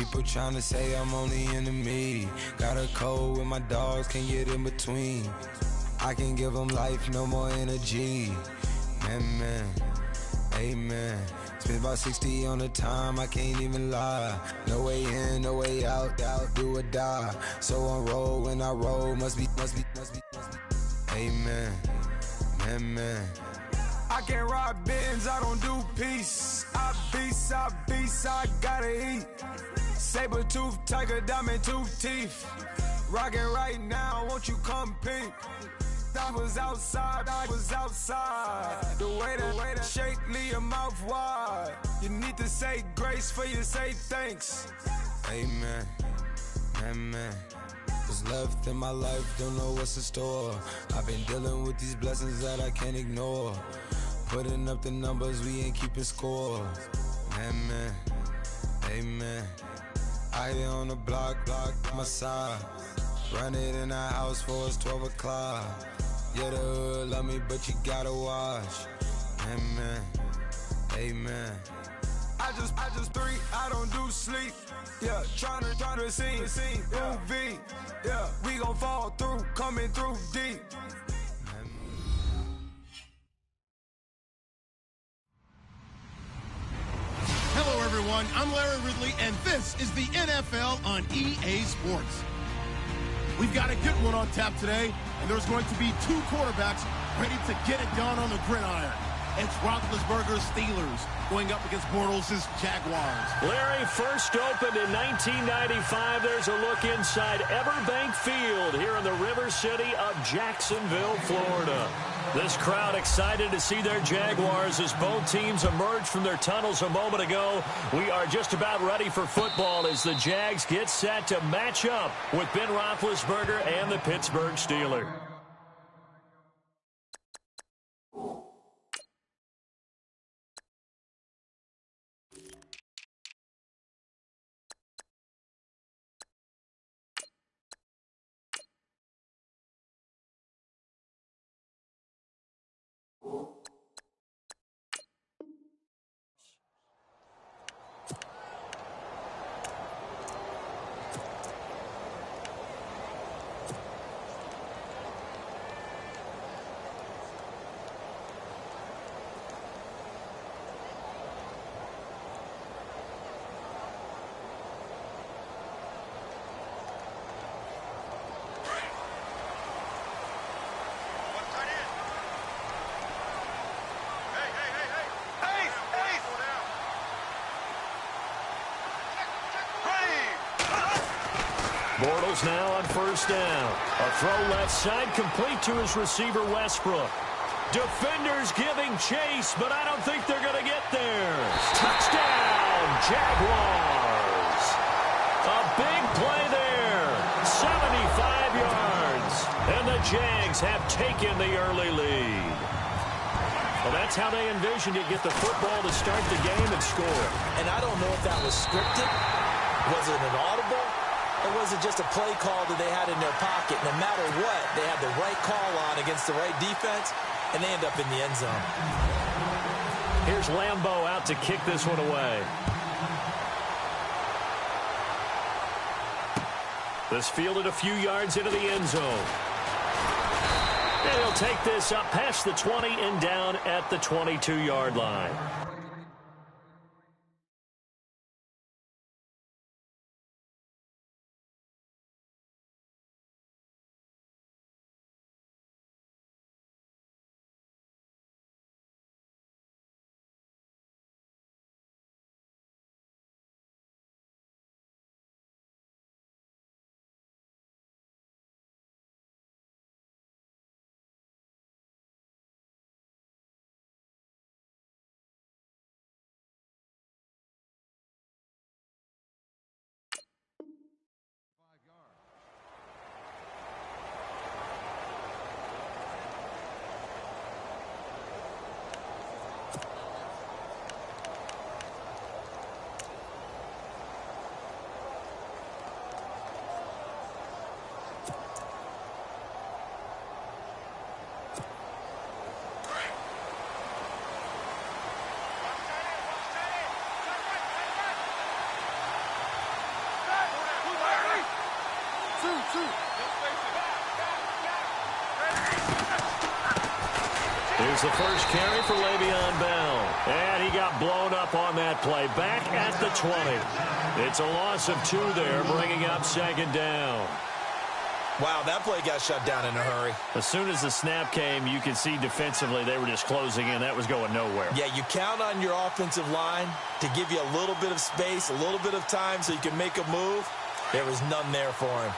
People trying to say I'm only enemy. Got a code with my dogs, can't get in between. I can give them life, no more energy. Man, amen. Spent about 60 on the time, I can't even lie. No way in, no way out, do or die. So on roll, when I roll, must be. Amen, man. I can't ride Benz, I don't do peace. I beast, I gotta eat. Saber tooth, tiger, diamond tooth teeth. Rockin' right now, won't you come peep? I was outside. The way that shake, leave your mouth wide. You need to say grace for you say thanks. Amen, man. What's left in my life, don't know what's in store. I've been dealing with these blessings that I can't ignore. Putting up the numbers, we ain't keeping score. Man, amen. I here on the block, my side. Run it in the house for us 12 o'clock. Yeah, the hood love me, but you gotta watch. Amen. I just three, I don't do sleep. Yeah, tryna see UV. Yeah, we gon' fall through, coming through deep. Hello, everyone. I'm Larry Ridley, and this is the NFL on EA Sports. We've got a good one on tap today, and there's going to be two quarterbacks ready to get it done on the gridiron. It's Roethlisberger's Steelers going up against Bortles' Jaguars. Larry, first opened in 1995. There's a look inside Everbank Field here in the River City of Jacksonville, Florida. This crowd excited to see their Jaguars as both teams emerged from their tunnels a moment ago. We are just about ready for football as the Jags get set to match up with Ben Roethlisberger and the Pittsburgh Steelers. Bortles now on first down. A throw left side complete to his receiver Westbrook. Defenders giving chase, but I don't think they're going to get there. Touchdown, Jaguars. A big play there. 75 yards. And the Jags have taken the early lead. Well, that's how they envisioned it. Get the football to start the game and score. And I don't know if that was scripted. Was it an audible? Or was it just a play call that they had in their pocket? No matter what, they had the right call on against the right defense, and they end up in the end zone. Here's Lambeau out to kick this one away. This fielded a few yards into the end zone. And he'll take this up past the 20 and down at the 22-yard line. Here's the first carry for Le'Veon Bell. And he got blown up on that play. Back at the 20. It's a loss of 2 there, bringing up second down. Wow, that play got shut down in a hurry. As soon as the snap came, you could see defensively they were just closing in. That was going nowhere. Yeah, you count on your offensive line to give you a little bit of space, a little bit of time so you can make a move. There was none there for him.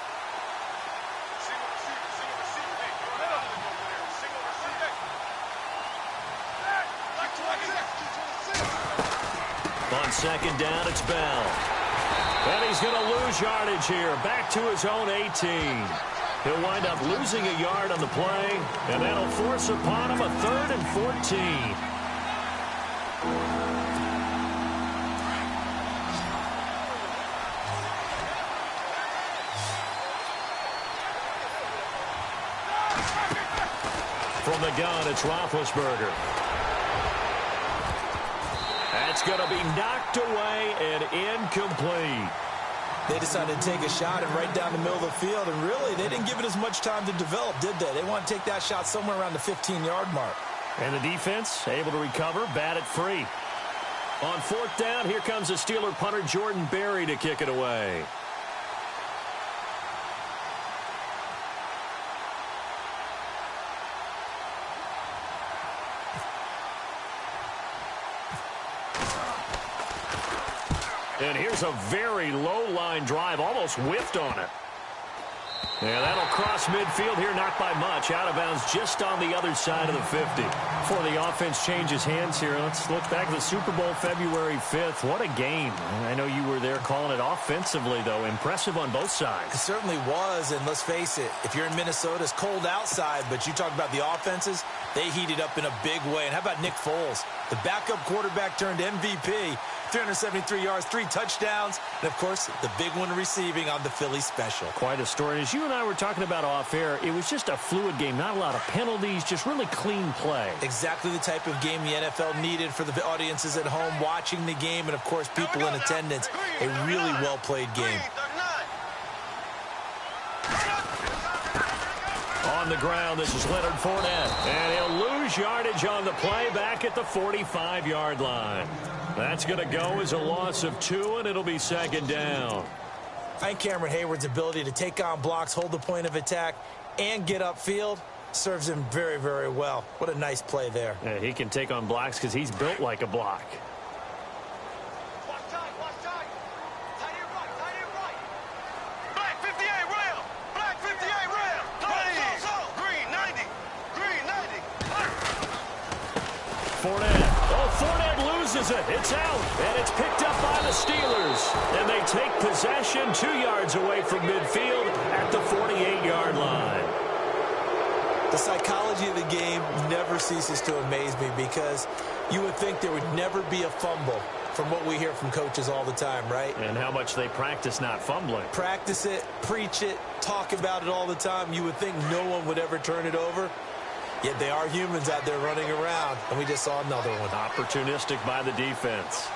On second down, it's Bell. And he's going to lose yardage here. Back to his own 18. He'll wind up losing a yard on the play, and that'll force upon him a 3rd and 14. From the gun, it's Roethlisberger. That's going to be knocked away and incomplete. They decided to take a shot and right down the middle of the field, and really, they didn't give it as much time to develop, did they? They want to take that shot somewhere around the 15-yard mark. And the defense able to recover, bat it free. On 4th down, here comes the Steeler punter Jordan Berry to kick it away. And here's a very low-line drive, almost whiffed on it. And that'll cross midfield here, not by much. Out of bounds just on the other side of the 50. Before the offense changes hands here, let's look back at the Super Bowl February 5th. What a game. I know you were there calling it offensively, though. Impressive on both sides. It certainly was, and let's face it, if you're in Minnesota, it's cold outside, but you talk about the offenses, they heated up in a big way. And how about Nick Foles? The backup quarterback turned MVP. 373 yards, 3 touchdowns, and, of course, the big one receiving on the Philly special. Quite a story. As you and I were talking about off air, it was just a fluid game. Not a lot of penalties, just really clean play. Exactly the type of game the NFL needed for the audiences at home watching the game and, of course, people in attendance. A really well-played game. On the ground, this is Leonard Fournette. And he'll lose yardage on the play back at the 45-yard line. That's going to go as a loss of 2, and it'll be second down. I think Cameron Hayward's ability to take on blocks, hold the point of attack, and get upfield serves him very, very well. What a nice play there. Yeah, he can take on blocks because he's built like a block. Black 58 rail. Black 58 rail. Green 90. Green 90. Fournette. Oh, Fournette loses it. It's out, and it's picked up by the Steelers. And they take possession 2 yards away from midfield at the 48-yard line. The psychology of the game never ceases to amaze me because you would think there would never be a fumble from what we hear from coaches all the time, right? And how much they practice not fumbling. Practice it, preach it, talk about it all the time. You would think no one would ever turn it over. Yet they are humans out there running around, and we just saw another one. Opportunistic by the defense.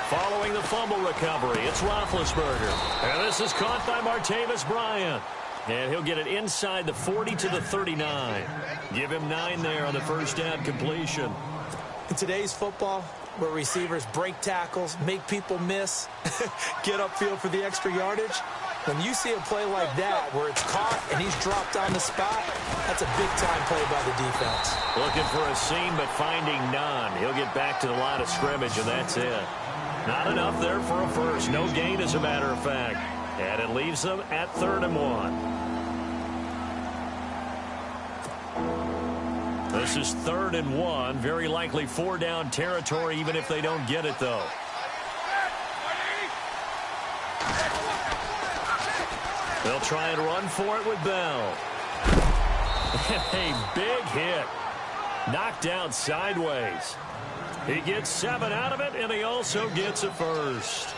Following the fumble recovery, it's Roethlisberger. And this is caught by Martavis Bryant. And he'll get it inside the 40 to the 39. Give him 9 there on the first down completion. In today's football, where receivers break tackles, make people miss, get upfield for the extra yardage, when you see a play like that where it's caught and he's dropped on the spot, that's a big-time play by the defense. Looking for a seam, but finding none. He'll get back to the line of scrimmage, and that's it. Not enough there for a first. No gain, as a matter of fact. And it leaves them at 3rd and 1. This is 3rd and 1. Very likely 4-down territory, even if they don't get it, though. They'll try and run for it with Bell. A big hit. Knocked down sideways. He gets 7 out of it, and he also gets a first.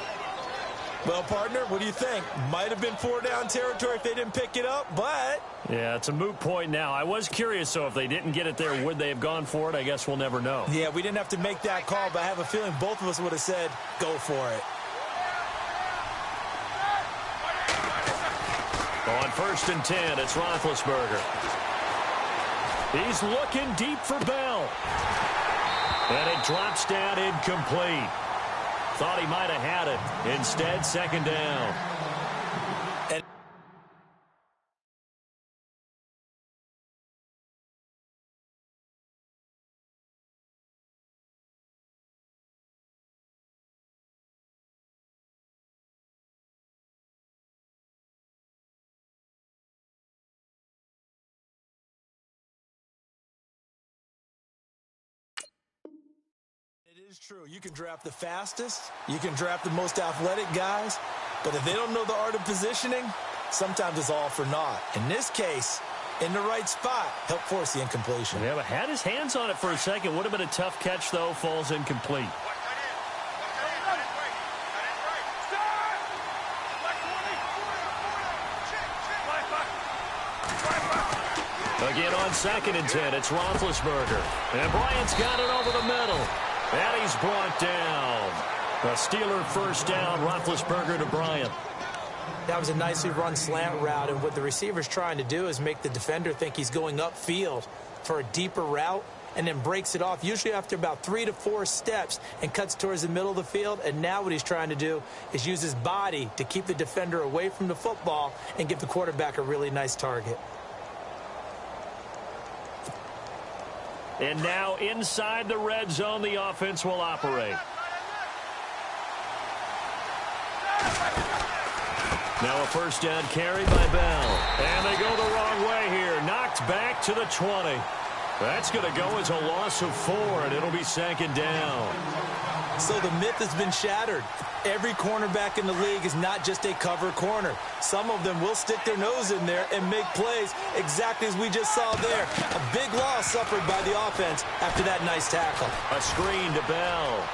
Well, partner, what do you think? Might have been 4-down territory if they didn't pick it up, but... Yeah, it's a moot point now. I was curious, so if they didn't get it there, would they have gone for it? I guess we'll never know. Yeah, we didn't have to make that call, but I have a feeling both of us would have said, go for it. On 1st and 10, it's Roethlisberger. He's looking deep for Bell. And it drops down incomplete. Thought he might have had it. Instead, 2nd down. And it is true. You can draft the fastest. You can draft the most athletic guys. But if they don't know the art of positioning, sometimes it's all for naught. In this case, in the right spot, helped force the incompletion. Yeah, but had his hands on it for a second. Would have been a tough catch, though. Falls incomplete. Again on 2nd and 10, it's Roethlisberger. And Bryant's got it over the middle. And he's brought down. A Steeler 1st down, Roethlisberger to Bryant. That was a nicely run slant route, and what the receiver's trying to do is make the defender think he's going upfield for a deeper route, and then breaks it off, usually after about 3 to 4 steps, and cuts towards the middle of the field. And now what he's trying to do is use his body to keep the defender away from the football and give the quarterback a really nice target. And now inside the red zone, the offense will operate. Now a 1st down carry by Bell. And they go the wrong way here. Knocked back to the 20. That's going to go as a loss of 4, and it'll be 2nd down. So the myth has been shattered. Every cornerback in the league is not just a cover corner. Some of them will stick their nose in there and make plays exactly as we just saw there. A big loss suffered by the offense after that nice tackle. A screen to Bell.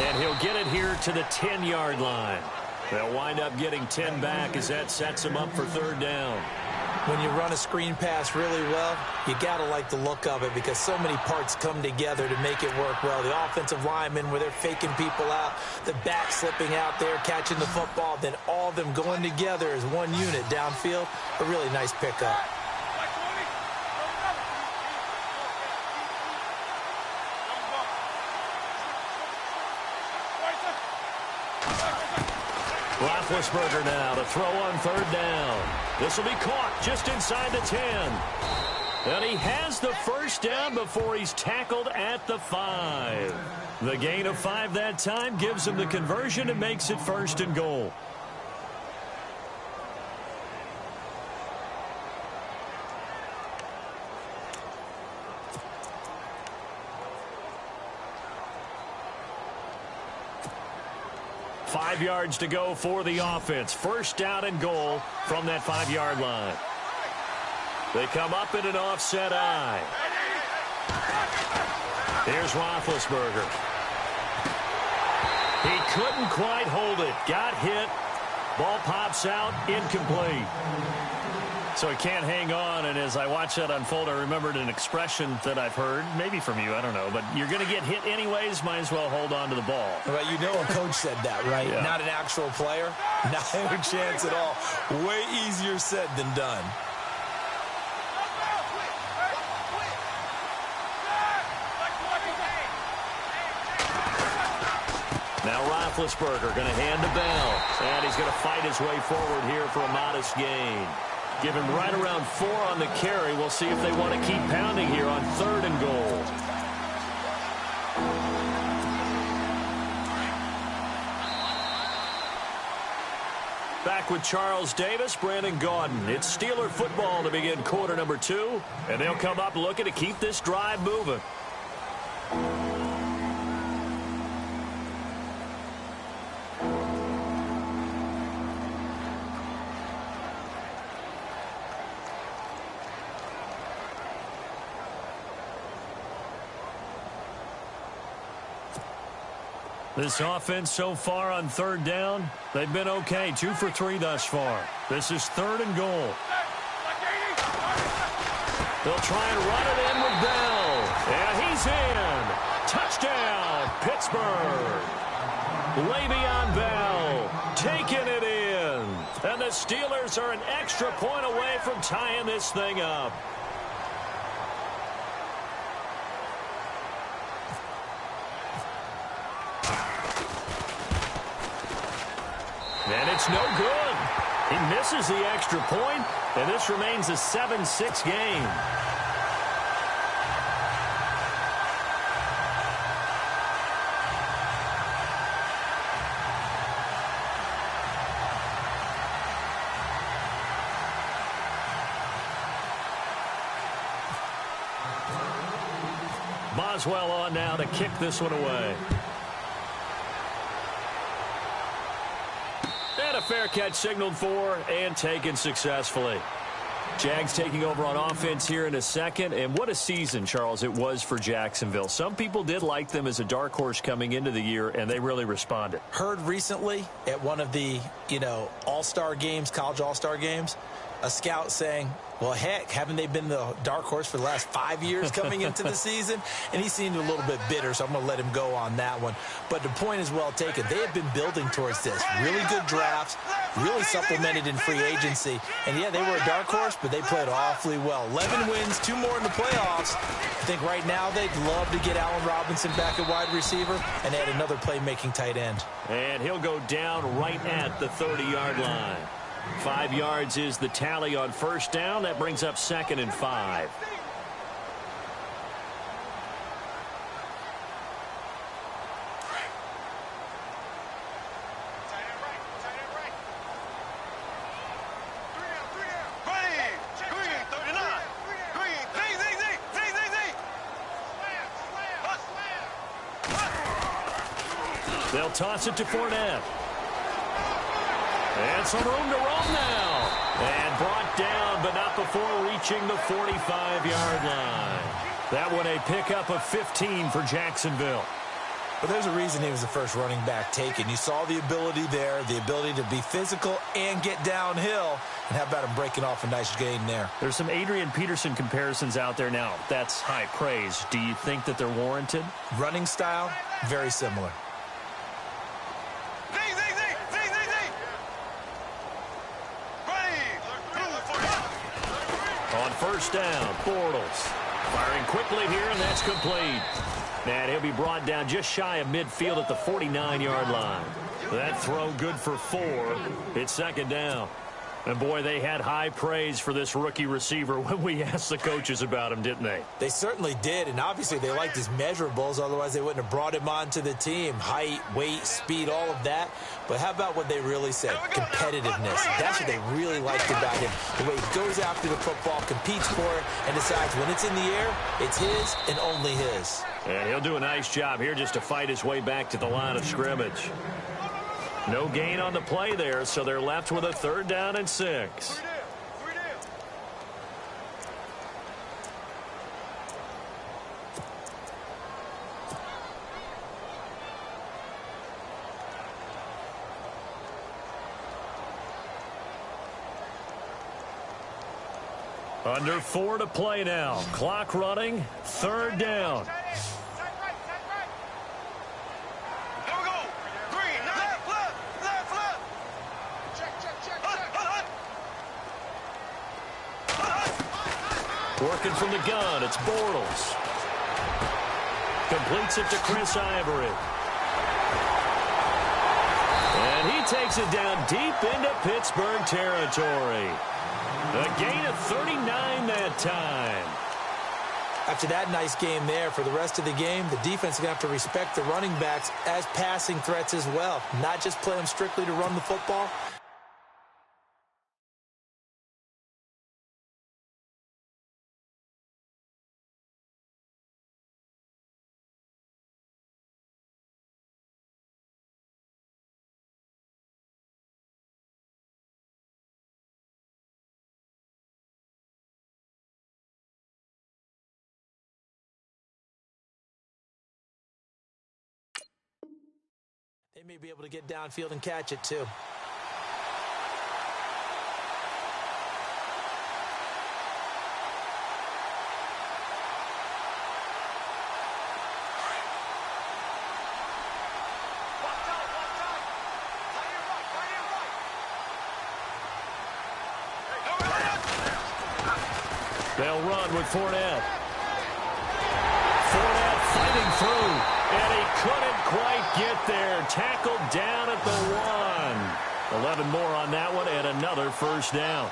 And he'll get it here to the 10-yard line. They'll wind up getting 10 back as that sets him up for 3rd down. When you run a screen pass really well, you got to like the look of it because so many parts come together to make it work well. The offensive linemen where they're faking people out, the back slipping out there, catching the football, then all of them going together as one unit downfield. A really nice pickup. Roethlisberger now to throw on 3rd down. This will be caught just inside the 10. And he has the 1st down before he's tackled at the 5. The gain of 5 that time gives him the conversion and makes it 1st and goal. Five yards to go for the offense. 1st down and goal from that 5-yard line. They come up in an offset eye. Here's Roethlisberger. He couldn't quite hold it. Got hit. Ball pops out. Incomplete. So he can't hang on, and as I watch that unfold, I remembered an expression that I've heard, maybe from you, I don't know, but you're going to get hit anyways, might as well hold on to the ball. Well, you know a coach said that, right? Yeah. Not an actual player. Not a chance at all. Way easier said than done. Now Roethlisberger going to hand to Bell, and he's going to fight his way forward here for a modest gain. Give him right around 4 on the carry. We'll see if they want to keep pounding here on 3rd and goal. Back with Charles Davis, Brandon Gaudin. It's Steeler football to begin quarter number 2, and they'll come up looking to keep this drive moving. This offense so far on third down, they've been okay. 2 for 3 thus far. This is 3rd and goal. They'll try and run it in with Bell. And he's in. Touchdown, Pittsburgh. Le'Veon Bell taking it in. And the Steelers are an extra point away from tying this thing up. And it's no good. He misses the extra point, and this remains a 7-6 game. Boswell on now to kick this one away. And a fair catch signaled for and taken successfully. Jags taking over on offense here in a second. And what a season, Charles, it was for Jacksonville. Some people did like them as a dark horse coming into the year, and they really responded. Heard recently at one of the, all-star games, college all-star games, a scout saying, well, heck, haven't they been the dark horse for the last 5 years coming into the season? And he seemed a little bit bitter, so I'm going to let him go on that one. But the point is well taken. They have been building towards this. Really good drafts, really supplemented in free agency. And, yeah, they were a dark horse, but they played awfully well. 11 wins, 2 more in the playoffs. I think right now they'd love to get Allen Robinson back at wide receiver and add another playmaking tight end. And he'll go down right at the 30-yard line. 5 yards is the tally on first down. That brings up 2nd and 5. They'll toss it to Fournette. And some room to roam now. And brought down, but not before reaching the 45-yard line. That one a pickup of 15 for Jacksonville. But there's a reason he was the first running back taken. You saw the ability there, the ability to be physical and get downhill. And how about him breaking off a nice gain there? There's some Adrian Peterson comparisons out there now. That's high praise. Do you think that they're warranted? Running style, very similar. On first down, Bortles firing quickly here, and that's complete. And he'll be brought down just shy of midfield at the 49-yard line. That throw good for 4. It's 2nd down. And, boy, they had high praise for this rookie receiver when we asked the coaches about him, didn't they? They certainly did, and obviously they liked his measurables. Otherwise, they wouldn't have brought him onto the team. Height, weight, speed, all of that. But how about what they really said? Competitiveness. That's what they really liked about him. The way he goes after the football, competes for it, and decides when it's in the air, it's his and only his. And he'll do a nice job here just to fight his way back to the line of scrimmage. No gain on the play there, so they're left with a 3rd down and 6. Under 4 to play now. Clock running. 3rd down. Working from the gun, it's Bortles. Completes it to Chris Ivory. And he takes it down deep into Pittsburgh territory. A gain of 39 that time. After that nice game there, for the rest of the game, the defense is going to have to respect the running backs as passing threats as well. Not just play them strictly to run the football. They may be able to get downfield and catch it, too. They'll run with Fournette. Fournette fighting through, and he couldn't quite get there. Tackled down at the 1. 11 more on that one, and another first down.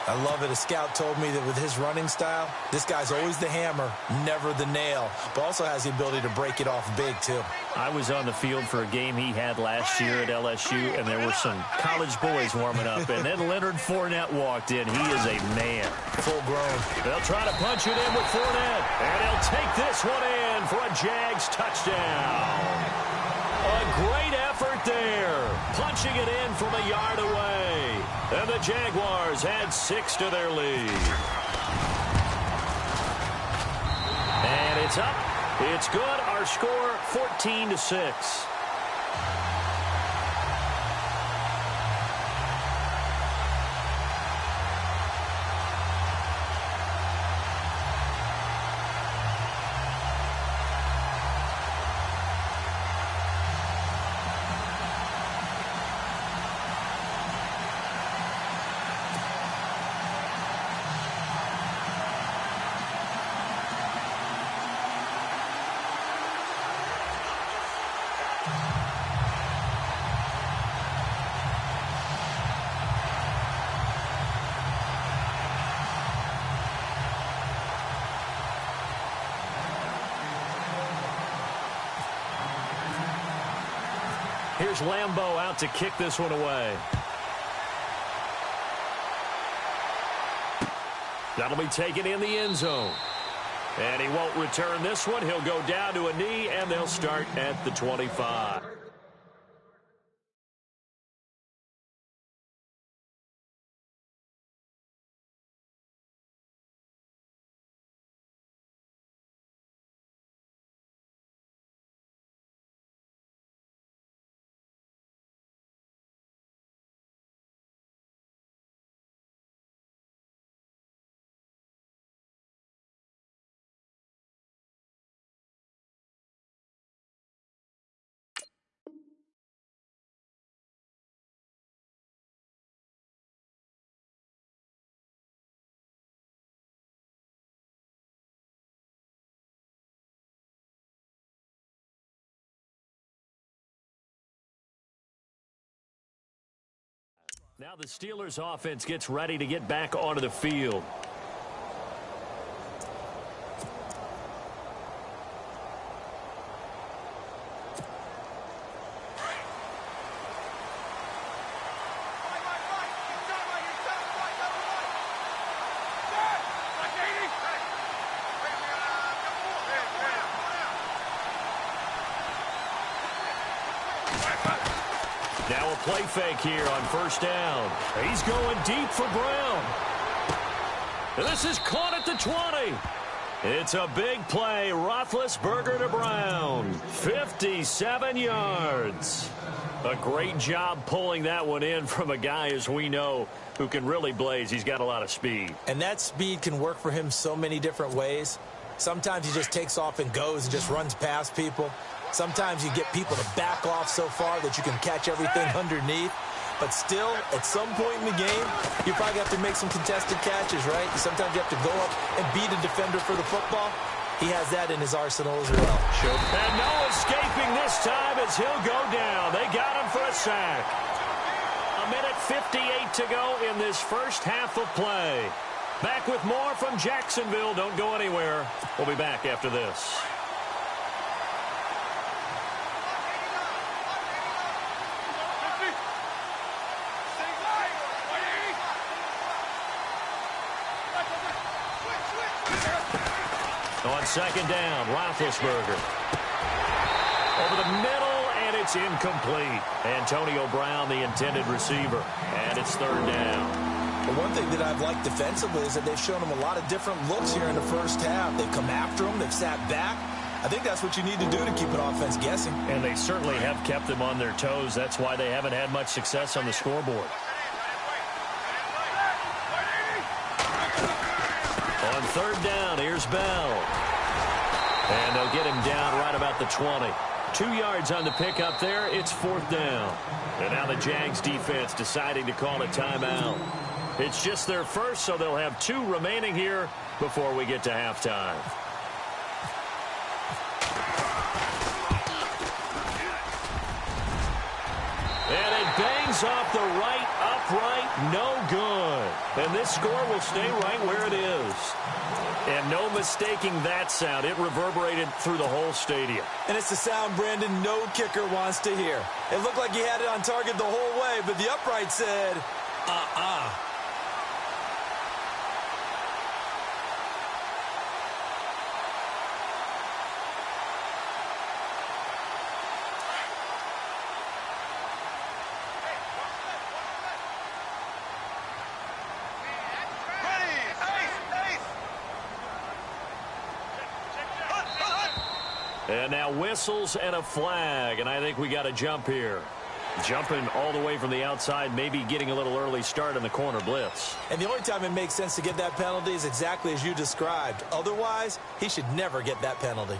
I love it. A scout told me that with his running style, this guy's always the hammer, never the nail, but also has the ability to break it off big, too. I was on the field for a game he had last year at LSU, and there were some college boys warming up, and then Leonard Fournette walked in. He is a man. Full grown. They'll try to punch it in with Fournette, and he'll take this one in for a Jags touchdown. A great effort there, punching it in from a yard away. And the Jaguars add 6 to their lead. And it's up. It's good. Our score, 14-6. Here's Lambeau out to kick this one away. That'll be taken in the end zone. And he won't return this one. He'll go down to a knee, and they'll start at the 25. Now the Steelers offense gets ready to get back onto the field. Now a play fake here on first down. He's going deep for Brown. And this is caught at the 20. It's a big play. Roethlisberger to Brown. 57 yards. A great job pulling that one in from a guy, as we know, who can really blaze. He's got a lot of speed. And that speed can work for him so many different ways. Sometimes he just takes off and goes and just runs past people. Sometimes you get people to back off so far that you can catch everything underneath. But still, at some point in the game, you probably have to make some contested catches, right? Sometimes you have to go up and beat a defender for the football. He has that in his arsenal as well. Sure. And no escaping this time as he'll go down. They got him for a sack. 1:58 to go in this first half of play. Back with more from Jacksonville. Don't go anywhere. We'll be back after this. On second down, Roethlisberger. Over the middle, and it's incomplete. Antonio Brown, the intended receiver. And it's third down. Well, one thing that I've liked defensively is that they've shown him a lot of different looks here in the first half. They've come after him. They've sat back. I think that's what you need to do to keep an offense guessing. And they certainly have kept them on their toes. That's why they haven't had much success on the scoreboard. On third down, here's Bell. And they'll get him down right about the 20. 2 yards on the pickup there. It's fourth down. And now the Jags defense deciding to call a timeout. It's just their first, so they'll have 2 remaining here before we get to halftime. And it bangs off the right upright, no good. And this score will stay right where it is. And no mistaking that sound. It reverberated through the whole stadium. And it's the sound, Brandon, no kicker wants to hear. It looked like he had it on target the whole way, but the upright said, And now whistles and a flag, and I think we got a jump here. Jumping all the way from the outside, maybe getting a little early start in the corner blitz. And the only time it makes sense to get that penalty is exactly as you described. Otherwise, he should never get that penalty.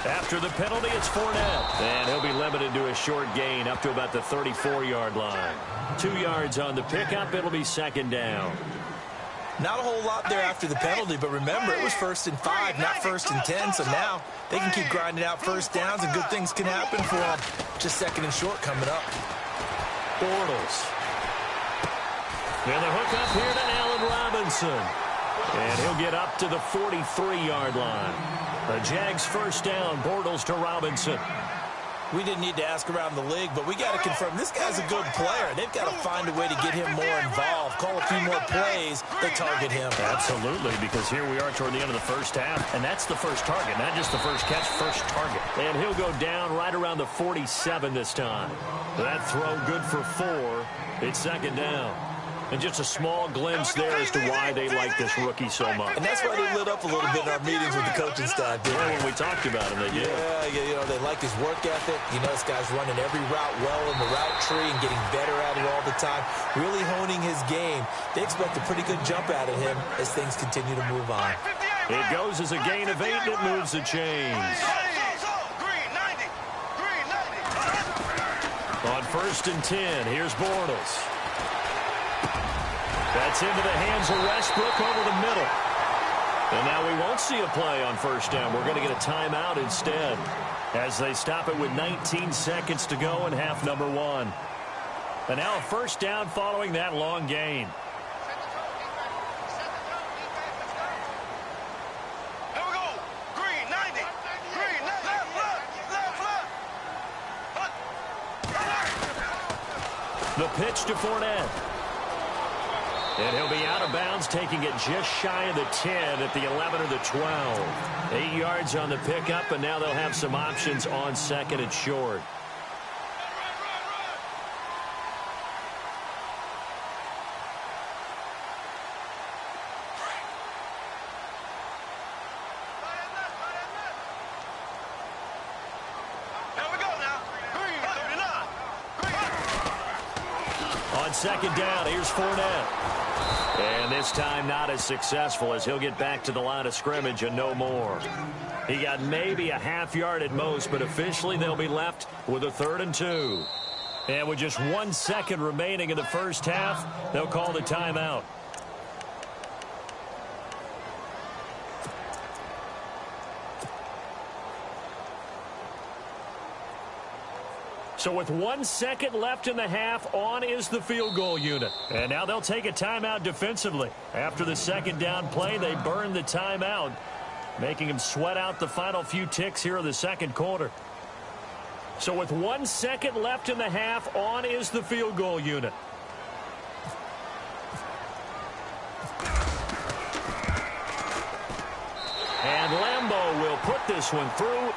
After the penalty, it's Fournette. And he'll be limited to a short gain up to about the 34-yard line. 2 yards on the pickup. It'll be second down. Not a whole lot there after the penalty, but remember, it was 1st and 5, not 1st and 10. So now they can keep grinding out first downs, and good things can happen for them. Just 2nd and short coming up. Bortles. And the hook up here to Allen Robinson. And he'll get up to the 43-yard line. The Jags first down, Bortles to Robinson. We didn't need to ask around the league, but we got to confirm this guy's a good player. They've got to find a way to get him more involved, call a few more plays that target him. Absolutely, because here we are toward the end of the first half, and that's the first target, not just the first catch, first target. And he'll go down right around the 47 this time. That throw good for 4. It's second down. And just a small glimpse there as to why they like this rookie so much. And that's why they lit up a little bit in our meetings with the coaching staff. Yeah, when we talked about him, they did. Yeah, you know, they like his work ethic. You know, this guy's running every route well in the route tree and getting better at it all the time, really honing his game. They expect a pretty good jump out of him as things continue to move on. It goes as a gain of 8, and it moves the chains. On 1st and 10, here's Bortles. That's into the hands of Westbrook over the middle. And now we won't see a play on first down. We're going to get a timeout instead as they stop it with 19 seconds to go in half number 1. And now a first down following that long gain. Here we go. Green, 90. Green, left. The pitch to Fournette. And he'll be out of bounds, taking it just shy of the 10 at the 11 or the 12. 8 yards on the pickup, and now they'll have some options on 2nd and short. Here we go now. Green, 39. On second down, here's Fournette. And this time not as successful as he'll get back to the line of scrimmage and no more. He got maybe a half yard at most, but officially they'll be left with a 3rd and 2. And with just 1 second remaining in the first half, they'll call the timeout. So with 1 second left in the half, on is the field goal unit. And now they'll take a timeout defensively. After the second down play, they burn the timeout, making them sweat out the final few ticks here in the second quarter. So with 1 second left in the half, on is the field goal unit. get this one through.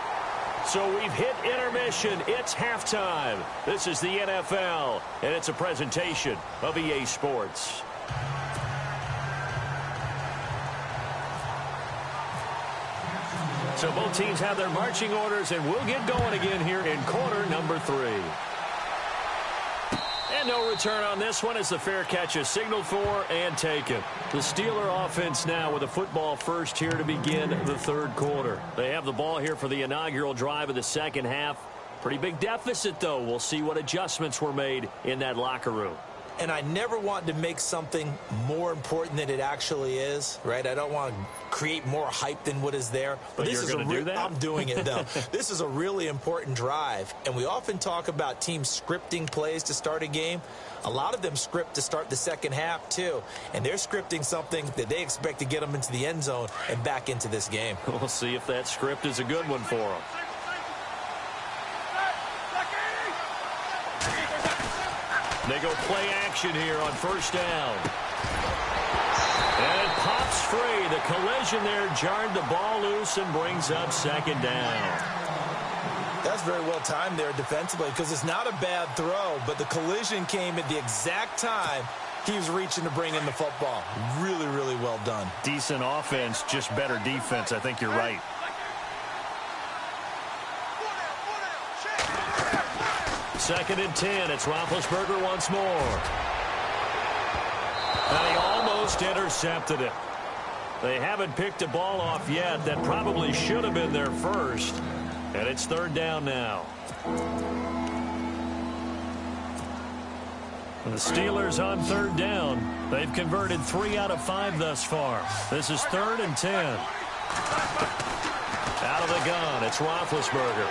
So we've hit intermission. It's halftime. This is the NFL, and it's a presentation of EA Sports. So both teams have their marching orders, and we'll get going again here in quarter number 3. And no return on this one as the fair catch is signaled for and taken. The Steeler offense now with a football first here to begin the third quarter. They have the ball here for the inaugural drive of the second half. Pretty big deficit, though. We'll see what adjustments were made in that locker room. And I never want to make something more important than it actually is, right? I don't want to create more hype than what is there. But this is do that? I'm doing it, though. This is a really important drive. And we often talk about teams scripting plays to start a game. A lot of them script to start the second half, too. And they're scripting something that they expect to get them into the end zone and back into this game. We'll see if that script is a good one for them. They go play action here on first down. And it pops free. The collision there jarred the ball loose and brings up second down. That's very well timed there defensively because it's not a bad throw, but the collision came at the exact time he was reaching to bring in the football. Really, really well done. Decent offense, just better defense. I think you're right. Second and 10. It's Roethlisberger once more. And he almost intercepted it. They haven't picked a ball off yet. That probably should have been their first. And it's third down now. And the Steelers on third down. They've converted 3 out of 5 thus far. This is third and 10. Out of the gun, it's Roethlisberger.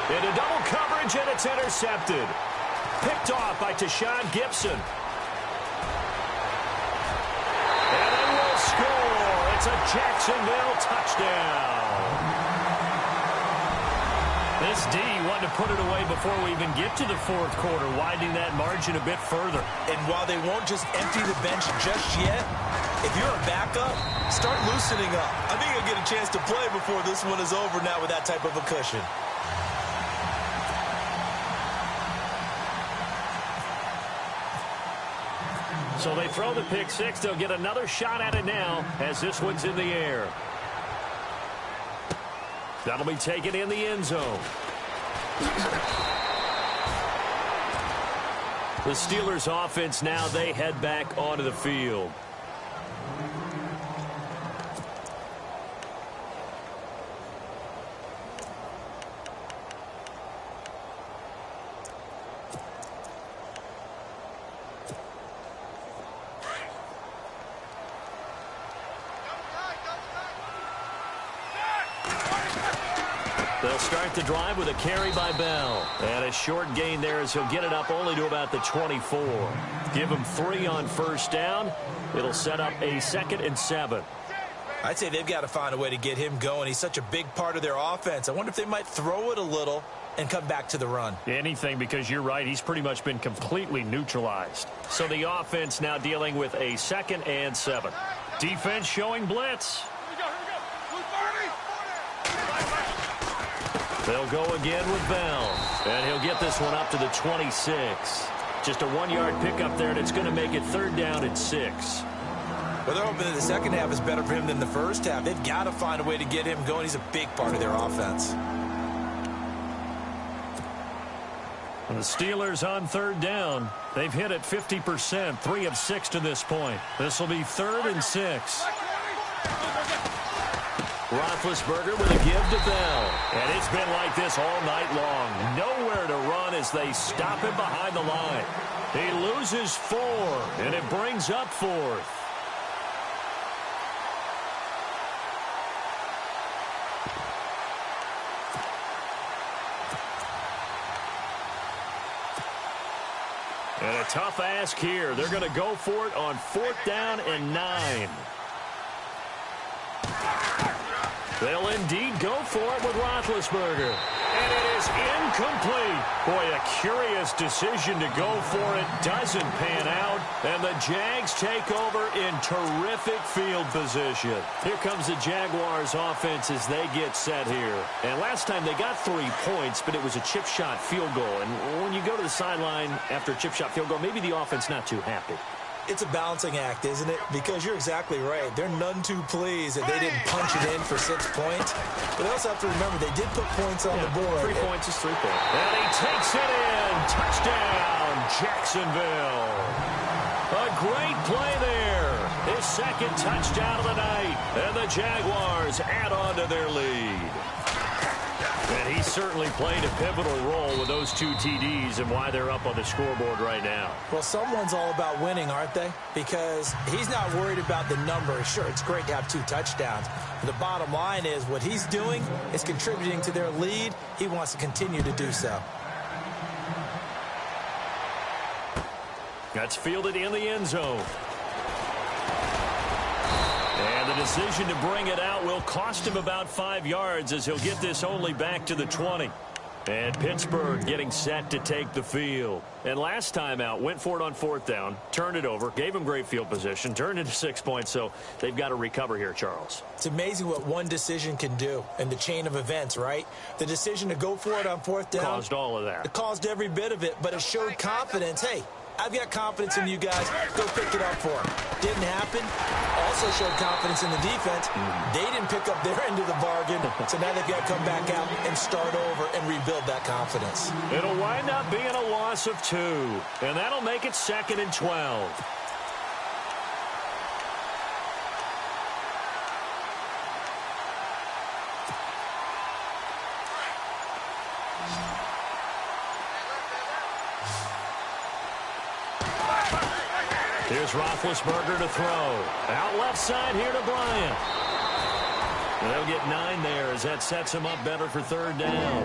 Into double coverage, and it's intercepted. Picked off by Tashawn Gibson. And they will score. It's a Jacksonville touchdown. This D wanted to put it away before we even get to the fourth quarter, widening that margin a bit further. And while they won't just empty the bench just yet, if you're a backup, start loosening up. I think you'll get a chance to play before this one is over now with that type of a cushion. So they throw the pick six. They'll get another shot at it now as this one's in the air. That'll be taken in the end zone. The Steelers offense now, they head back onto the field. They'll start the drive with a carry by Bell. And a short gain there as he'll get it up only to about the 24. Give him 3 on first down. It'll set up a 2nd and 7. I'd say they've got to find a way to get him going. He's such a big part of their offense. I wonder if they might throw it a little and come back to the run. Anything, because you're right. He's pretty much been completely neutralized. So the offense now dealing with a 2nd and 7. Defense showing blitz. They'll go again with Bell. And he'll get this one up to the 26. Just a 1-yard pickup there, and it's going to make it 3rd down and 6. Well, they're hoping that the second half is better for him than the first half. They've got to find a way to get him going. He's a big part of their offense. And the Steelers on 3rd down. They've hit it 50%, 3 of 6 to this point. This will be 3rd and 6. Roethlisberger with a give to Bell. And it's been like this all night long. Nowhere to run as they stop him behind the line. He loses 4, and it brings up 4th. And a tough ask here. They're going to go for it on 4th down and 9. They'll indeed go for it with Roethlisberger. And it is incomplete. Boy, a curious decision to go for it. Doesn't pan out. And the Jags take over in terrific field position. Here comes the Jaguars offense as they get set here. And last time they got 3 points, but it was a chip shot field goal. And when you go to the sideline after a chip shot field goal, maybe the offense not too happy. It's a balancing act, isn't it? Because you're exactly right. They're none too pleased that they didn't punch it in for 6 points. But they also have to remember they did put points on the board. 3 points is 3 points. And he takes it in. Touchdown, Jacksonville. A great play there. His second touchdown of the night. And the Jaguars add on to their lead. And he certainly played a pivotal role with those 2 TDs and why they're up on the scoreboard right now. Well, someone's all about winning, aren't they? Because he's not worried about the number. Sure, it's great to have 2 touchdowns. But the bottom line is what he's doing is contributing to their lead. He wants to continue to do so. That's fielded in the end zone. And the decision to bring it out will cost him about 5 yards as he'll get this only back to the 20. And Pittsburgh getting set to take the field. And last time out, went for it on 4th down, turned it over, gave him great field position, turned it to 6 points, so they've got to recover here, Charles. It's amazing what one decision can do in the chain of events, right? The decision to go for it on 4th down. Caused all of that. It caused every bit of it, but it showed confidence. Hey, I've got confidence in you guys. Go pick it up for him. Didn't happen. Also showed confidence in the defense. They didn't pick up their end of the bargain, so now they've got to come back out and start over and rebuild that confidence. It'll wind up being a loss of 2, and that'll make it 2nd and 12. Here's Roethlisberger to throw. Out left side here to Bryant. And they'll get 9 there as that sets him up better for 3rd down.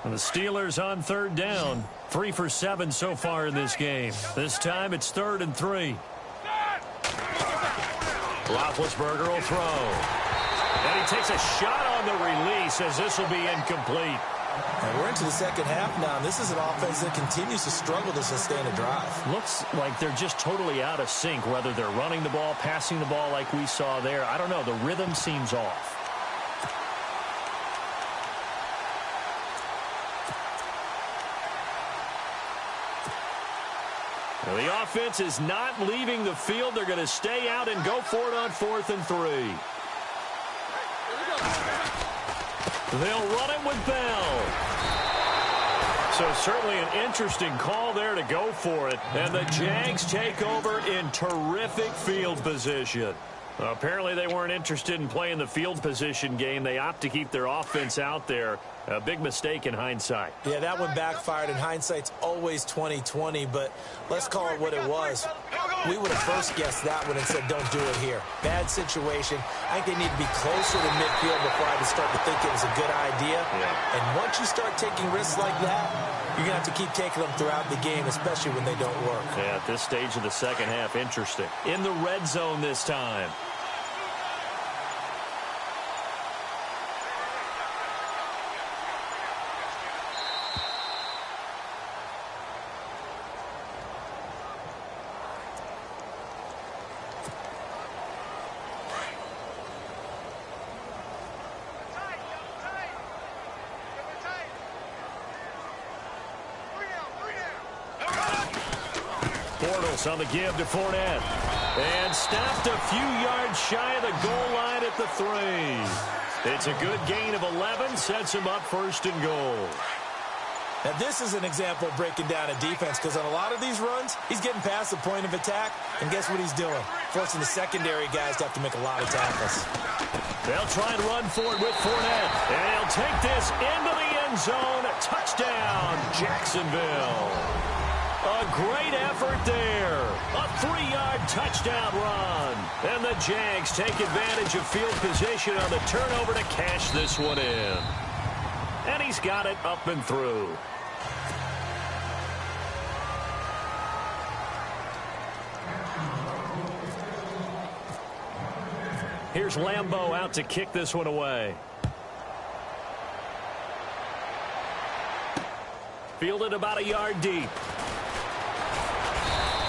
And the Steelers on 3rd down. 3 for 7 so far in this game. This time it's 3rd and 3. Roethlisberger will throw. And he takes a shot on the release as this will be incomplete. And we're into the second half now. And this is an offense that continues to struggle to sustain a drive. Looks like they're just totally out of sync, whether they're running the ball, passing the ball like we saw there. I don't know. The rhythm seems off. Well, the offense is not leaving the field. They're going to stay out and go for it on 4th and 3. They'll run it with Bell. So certainly an interesting call there to go for it. And the Jags take over in terrific field position. Well, apparently they weren't interested in playing the field position game. They opt to keep their offense out there. A big mistake in hindsight. Yeah, that one backfired. In hindsight's always 20/20, but let's call it what it was. We would have first guessed that one and said, don't do it here. Bad situation. I think they need to be closer to midfield before I would start to think it was a good idea. Yeah. And once you start taking risks like that, you're going to have to keep taking them throughout the game, especially when they don't work. Yeah, at this stage of the second half, interesting. In the red zone this time. On the give to Fournette. And stopped a few yards shy of the goal line at the 3. It's a good gain of 11. Sets him up 1st and goal. Now, this is an example of breaking down a defense, because on a lot of these runs, he's getting past the point of attack, and guess what he's doing? Forcing the secondary guys to have to make a lot of tackles. They'll try and run for it with Fournette. And he'll take this into the end zone. Touchdown, Jacksonville. A great effort there. A 3-yard touchdown run. And the Jags take advantage of field position on the turnover to cash this one in. And he's got it up and through. Here's Lambeau out to kick this one away. Fielded about a yard deep.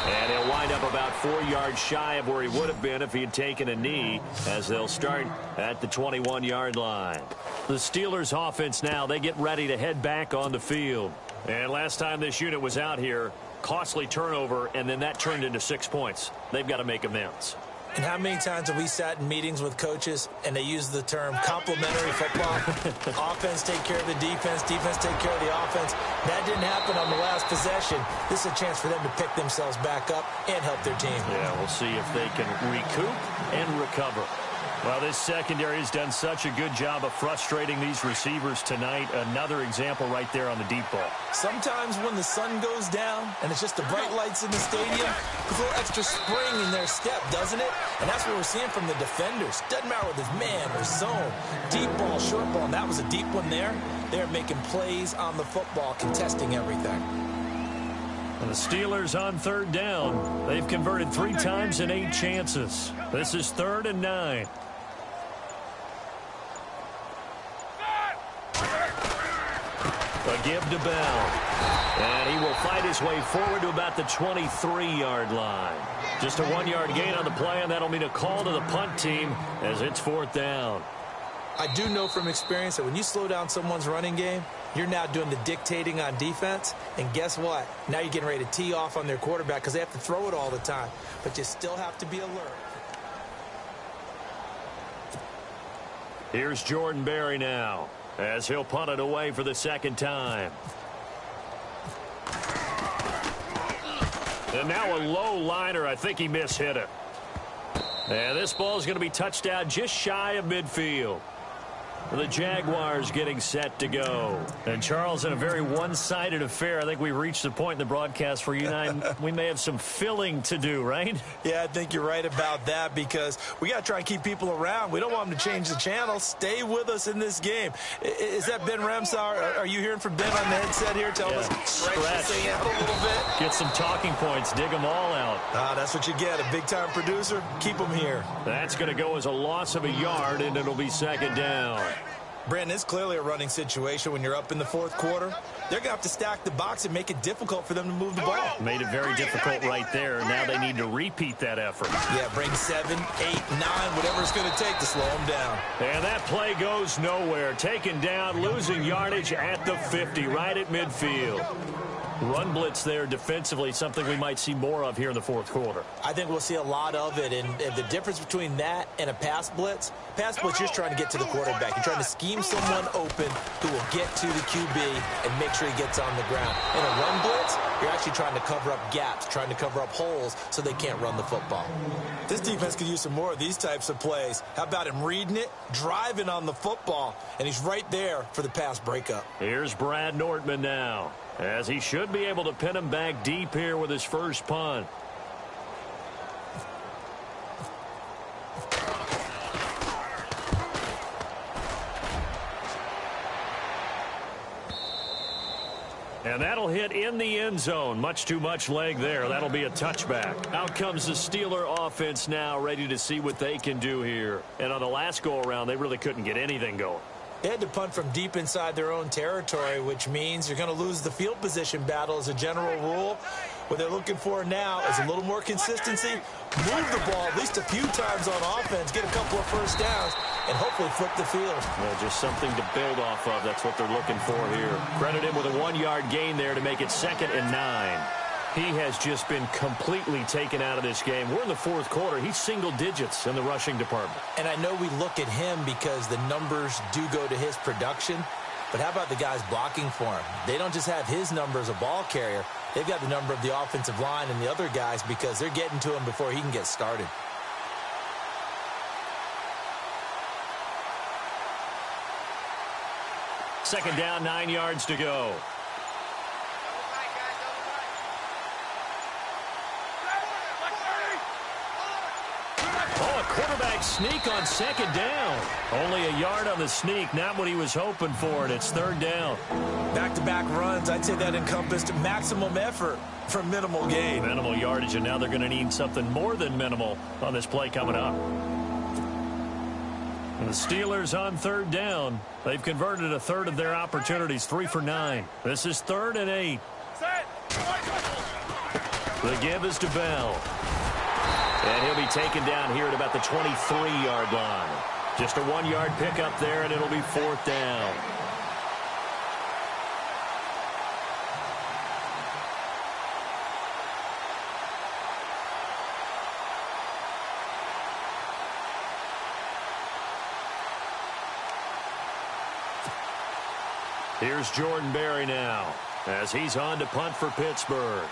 And he'll wind up about 4 yards shy of where he would have been if he had taken a knee, as they'll start at the 21-yard line. The Steelers' offense now, they get ready to head back on the field. And last time this unit was out here, costly turnover, and then that turned into 6 points. They've got to make amends. And how many times have we sat in meetings with coaches and they use the term complementary football? Offense take care of the defense, defense take care of the offense. That didn't happen on the last possession. This is a chance for them to pick themselves back up and help their team. Yeah, we'll see if they can recoup and recover. Well, this secondary has done such a good job of frustrating these receivers tonight. Another example right there on the deep ball. Sometimes when the sun goes down and it's just the bright lights in the stadium, there's a little extra spring in their step, doesn't it? And that's what we're seeing from the defenders. Doesn't matter whether it's man or zone. Deep ball, short ball, and that was a deep one there. They're making plays on the football, contesting everything. And the Steelers on third down. They've converted 3 times in 8 chances. This is 3rd and 9. A give to Bell. And he will fight his way forward to about the 23-yard line. Just a 1-yard gain on the play, and that'll mean a call to the punt team as it's 4th down. I do know from experience that when you slow down someone's running game, you're now doing the dictating on defense. And guess what? Now you're getting ready to tee off on their quarterback because they have to throw it all the time. But you still have to be alert. Here's Jordan Berry now, as he'll punt it away for the 2nd time. And now a low liner. I think he mishit it. And this ball is going to be touched out just shy of midfield. The Jaguars getting set to go. And Charles, in a very one-sided affair, I think we reached the point in the broadcast where you and I, we may have some filling to do, right? Yeah, I think you're right about that because we got to try and keep people around. We don't want them to change the channel. Stay with us in this game. Is that Ben Ramsar? Are you hearing from Ben on the headset here? Tell us, stretch this thing out a little bit. Get some talking points. Dig them all out. That's what you get. A big-time producer. Keep them here. That's going to go as a loss of a yard, and it'll be 2nd down. Brandon, it's clearly a running situation when you're up in the 4th quarter. They're going to have to stack the box and make it difficult for them to move the ball. Made it very difficult right there. Now they need to repeat that effort. Yeah, bring 7, 8, 9, whatever it's going to take to slow them down. And that play goes nowhere. Taken down, losing yardage at the 50, right at midfield. Run blitz there defensively, something we might see more of here in the 4th quarter. I think we'll see a lot of it, and the difference between that and a pass blitz, you're just trying to get to the quarterback. You're trying to scheme someone open who will get to the QB and make sure he gets on the ground. In a run blitz, you're actually trying to cover up gaps, trying to cover up holes so they can't run the football. This defense could use some more of these types of plays. How about him reading it, driving on the football, and he's right there for the pass breakup. Here's Brad Nortman now, as he should be able to pin him back deep here with his first punt. And that'll hit in the end zone. Much too much leg there. That'll be a touchback. Out comes the Steeler offense now, ready to see what they can do here. And on the last go-around, they really couldn't get anything going. They had to punt from deep inside their own territory, which means you're going to lose the field position battle as a general rule. What they're looking for now is a little more consistency, move the ball at least a few times on offense, get a couple of first downs, and hopefully flip the field. Well, just something to build off of. That's what they're looking for here. Credit him with a 1-yard gain there to make it 2nd and 9. He has just been completely taken out of this game. We're in the 4th quarter. He's single digits in the rushing department. And I know we look at him because the numbers do go to his production. But how about the guys blocking for him? They don't just have his number as a ball carrier. They've got the number of the offensive line and the other guys because they're getting to him before he can get started. Second down, 9 yards to go. Quarterback sneak on second down. Only a yard on the sneak, not what he was hoping for, and it's third down. Back-to-back runs, I'd say that encompassed maximum effort for minimal gain. Minimal yardage, and now they're going to need something more than minimal on this play coming up. And the Steelers on third down. They've converted a third of their opportunities, 3 for 9. This is 3rd and 8. The give is to Bell. And he'll be taken down here at about the 23-yard line. Just a 1-yard pickup there, and it'll be 4th down. Here's Jordan Berry now as he's on to punt for Pittsburgh.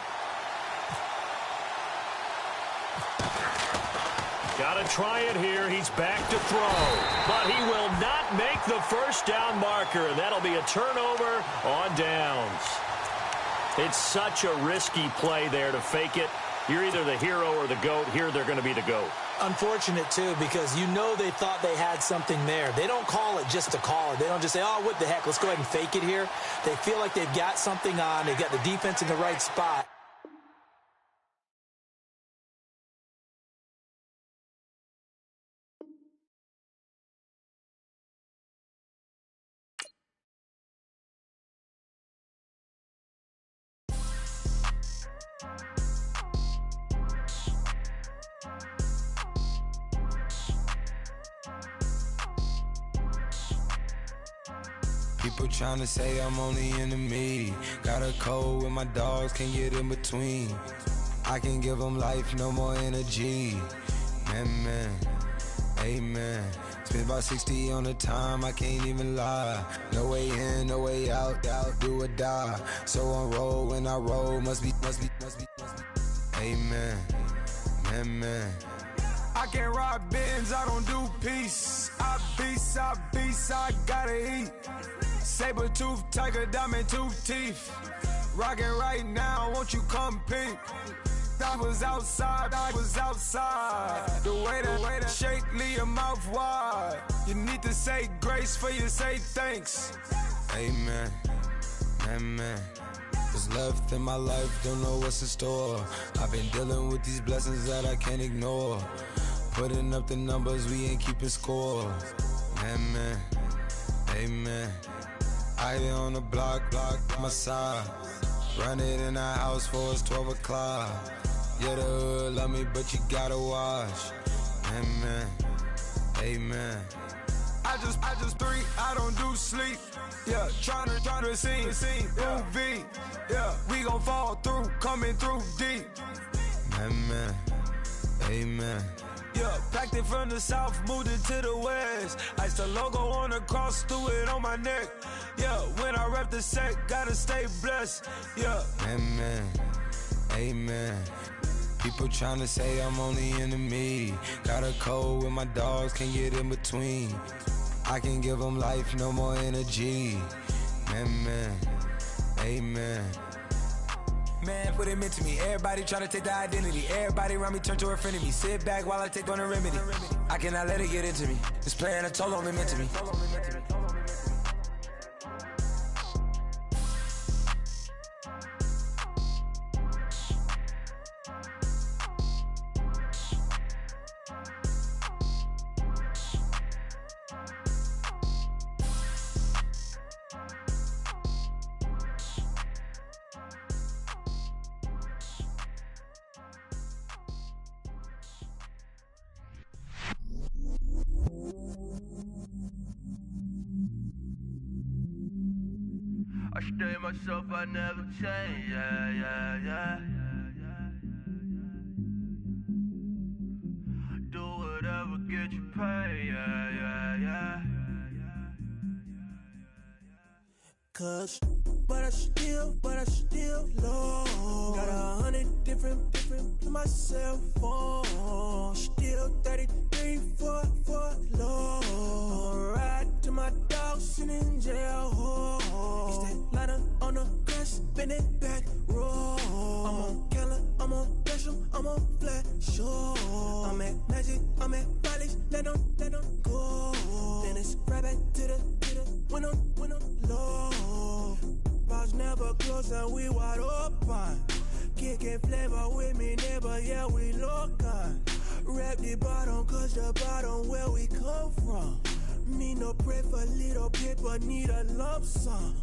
Got to try it here. He's back to throw. But he will not make the first down marker. And that'll be a turnover on downs. It's such a risky play there to fake it. You're either the hero or the GOAT. Here they're going to be the GOAT. Unfortunate, too, because you know they thought they had something there. They don't call it just to call it. They don't just say, oh, what the heck, let's go ahead and fake it here. They feel like they've got something on. They've got the defense in the right spot. People tryna say I'm only in the media. Got a cold with my dogs, can't get in between. I can give them life, no more energy. Man, amen. Spent about 60 on the time, I can't even lie. No way in, no way out, do or die. So on roll, when I roll, must be. Amen, man. I can't ride Benz, I don't do peace. I beast, I gotta eat. Saber-tooth, tiger, diamond tooth teeth. Rockin' right now, won't you come peep? I was outside. The way that shake, leave your mouth wide. You need to say grace for you say thanks. Amen, What's left in my life, don't know what's in store. I've been dealing with these blessings that I can't ignore. Putting up the numbers, we ain't keeping score. Amen. I be on the block, my side. Run it in the house for it's 12 o'clock. Yeah, the hood love me, but you gotta watch. Amen. I just three, I don't do sleep. Yeah, tryna see, UV. Yeah, we gon' fall through, coming through deep. Amen. Yeah, packed it from the south, moved it to the west. Iced the logo on the cross, threw it on my neck. Yeah, when I rep the set, gotta stay blessed. Yeah. Amen. People tryna say I'm only in the media. Got a cold with my dogs, can't get in between. I can give them life, no more energy. Amen. Man, what it meant to me. Everybody try to take the identity. Everybody around me turn to a friend of me. Sit back while I take on the remedy. I cannot let it get into me. This playing a toll on me meant to me. I stay myself, I never change, yeah. Do whatever, get you paid, yeah. Cause, but I still low. Got 100 different in my cell phone. Still 33 for low. I'ma ride to my dog sitting in jail. It's that lighter on the grass, spin it back, roll. I'm on Keller, I'm on Gresham, I'm on Flat Shore. I'm at Magic, I'm at Body let them go. Then it's right back to the when I'm low. Bars never close and we wide open. Kicking flavor with me, neighbor, yeah, we local. Rap the bottom, cause the bottom where we come from. Me no pray for little paper, need a lump sum.